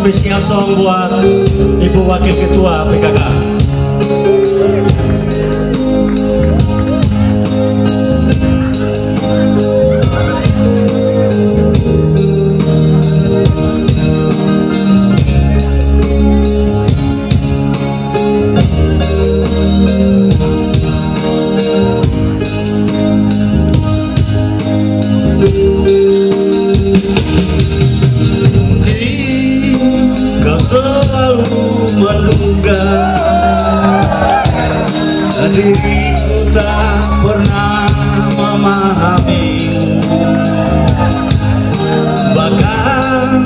spesial song buat Ibu Wakil Ketua PKK. Menduga diriku tak pernah memahamimu, bahkan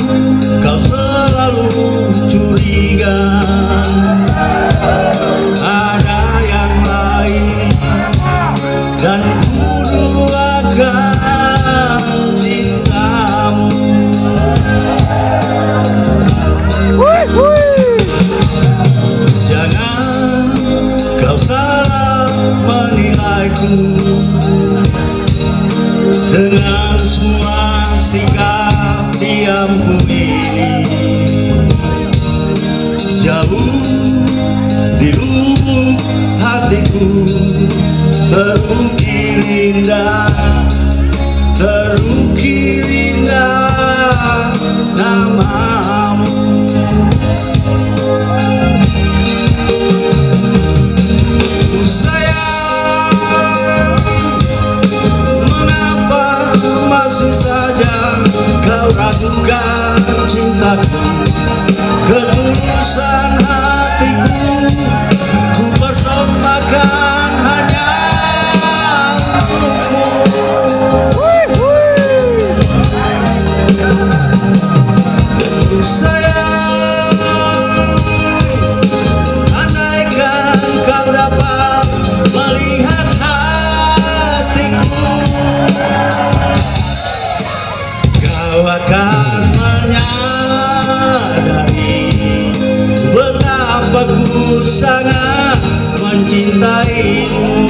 kau selalu curiga ada yang lain, dan ku duakan cintamu. Kau salah menilaiku dengan semua sikap diamku ini. Jauh di lubuk hatiku terukir indah, terukir indah namamu. Kau ragukan cintaku, ketulusan hatiku, ku persembahkan hanya untukmu. Sayang, andaikan kau dapat melihat hatiku, kau akan menyadari betapa ku sangat mencintaimu.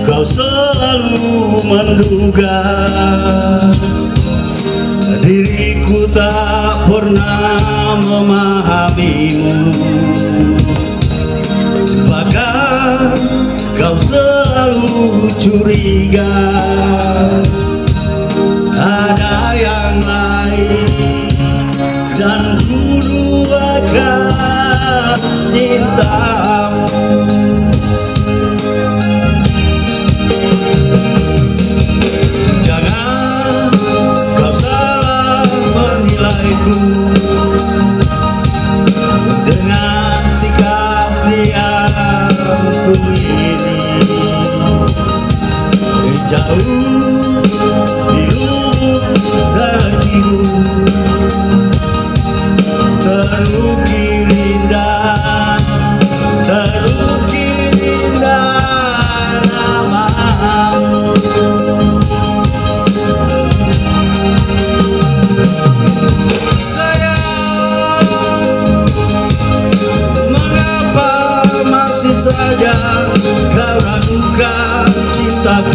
Kau selalu menduga diriku tak pernah memahamimu, bahkan kau selalu curiga ada yang lain, dan ku duakan cintamu. Dengan sikap diamku ini, jauh di lubuk hatiku terukir indah, terukir indah namamu. Saja kau ragukan cintaku,